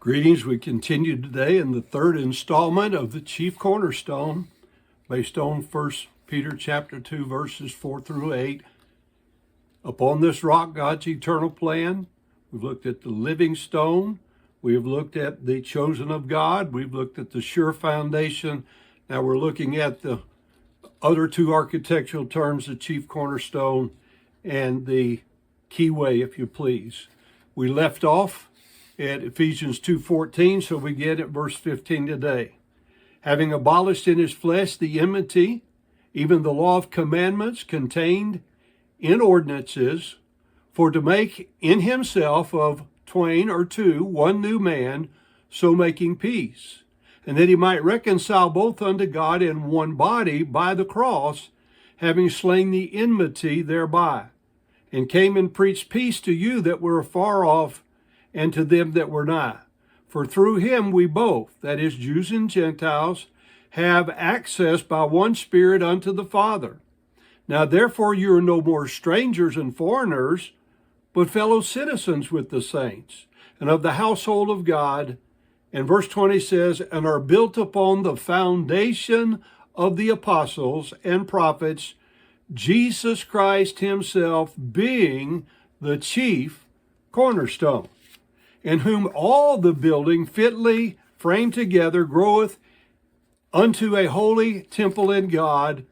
Greetings. We continue today in the third installment of the chief cornerstone based on 1 Peter chapter 2 verses 4 through 8. Upon this rock, God's eternal plan. We've looked at the living stone. We have looked at the chosen of God. We've looked at the sure foundation. Now we're looking at the other two architectural terms, the chief cornerstone and the keyway, if you please. We left off at Ephesians 2:14, so we get at verse 15 today. Having abolished in his flesh the enmity, even the law of commandments contained in ordinances, for to make in himself of twain or two one new man, so making peace, and that he might reconcile both unto God in one body by the cross, having slain the enmity thereby, and came and preached peace to you that were afar off, and to them that were nigh. For through him we both, that is, Jews and Gentiles, have access by one Spirit unto the Father. Now therefore you are no more strangers and foreigners, but fellow citizens with the saints, and of the household of God. And verse 20 says, and are built upon the foundation of the apostles and prophets, Jesus Christ himself being the chief cornerstone, in whom all the building fitly framed together groweth unto a holy temple in God,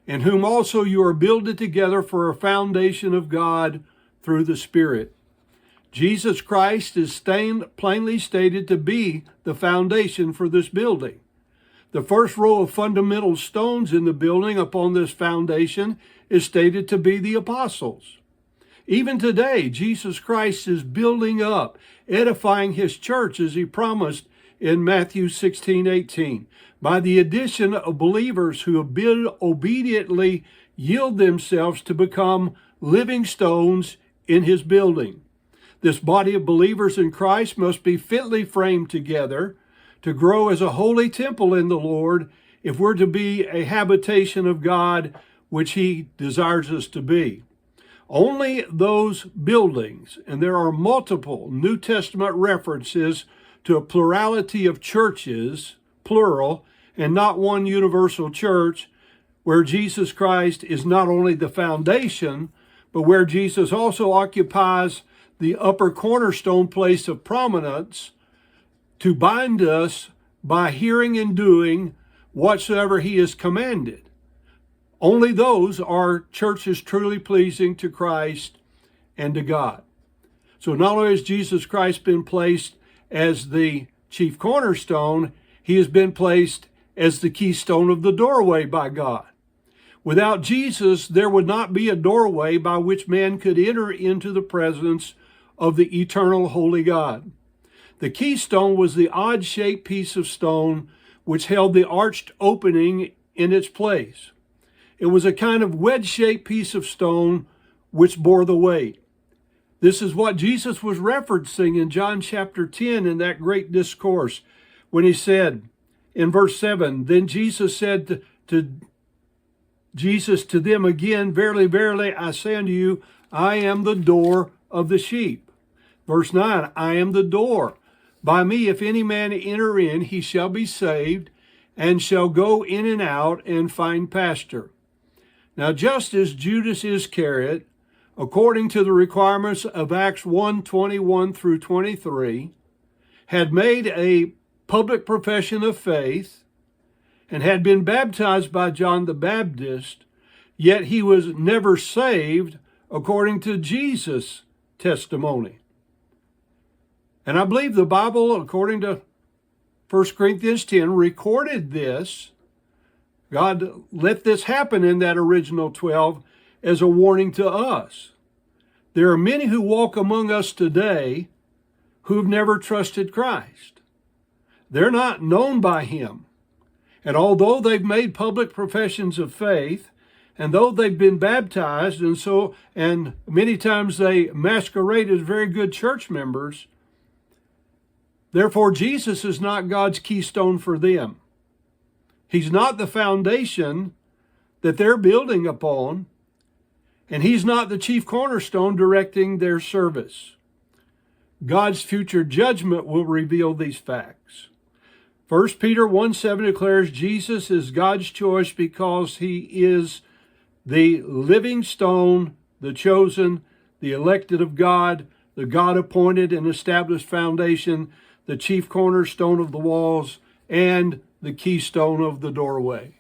in whom also you are builded together for a foundation of God through the Spirit. Jesus Christ is plainly stated to be the foundation for this building. The first row of fundamental stones in the building upon this foundation is stated to be the apostles. Even today, Jesus Christ is building up, edifying his church as he promised in Matthew 16:18, by the addition of believers who have obediently yield themselves to become living stones in his building. This body of believers in Christ must be fitly framed together to grow as a holy temple in the Lord if we're to be a habitation of God, which he desires us to be. Only those buildings, and there are multiple New Testament references to a plurality of churches, plural, and not one universal church, where Jesus Christ is not only the foundation, but where Jesus also occupies the upper cornerstone place of prominence to bind us by hearing and doing whatsoever he has commanded. Only those are churches truly pleasing to Christ and to God. So not only has Jesus Christ been placed as the chief cornerstone, he has been placed as the keystone of the doorway by God. Without Jesus, there would not be a doorway by which man could enter into the presence of the eternal holy God. The keystone was the odd-shaped piece of stone which held the arched opening in its place. It was a kind of wedge-shaped piece of stone which bore the weight. This is what Jesus was referencing in John chapter 10 in that great discourse when he said in verse 7, then Jesus said to them again, verily, verily, I say unto you, I am the door of the sheep. Verse 9, I am the door. By me, if any man enter in, he shall be saved, and shall go in and out and find pasture. Now, just as Judas Iscariot, according to the requirements of Acts 1:21 through 23, had made a public profession of faith and had been baptized by John the Baptist, yet he was never saved according to Jesus' testimony. And I believe the Bible, according to 1 Corinthians 10, recorded this. God let this happen in that original 12 as a warning to us. There are many who walk among us today who've never trusted Christ. They're not known by him. And although they've made public professions of faith, and though they've been baptized, and many times they masquerade as very good church members, therefore Jesus is not God's keystone for them. He's not the foundation that they're building upon, and he's not the chief cornerstone directing their service. God's future judgment will reveal these facts. 1 Peter 1:7 declares Jesus is God's choice because he is the living stone, the chosen, the elected of God, the God-appointed and established foundation, the chief cornerstone of the walls, and the keystone of the doorway.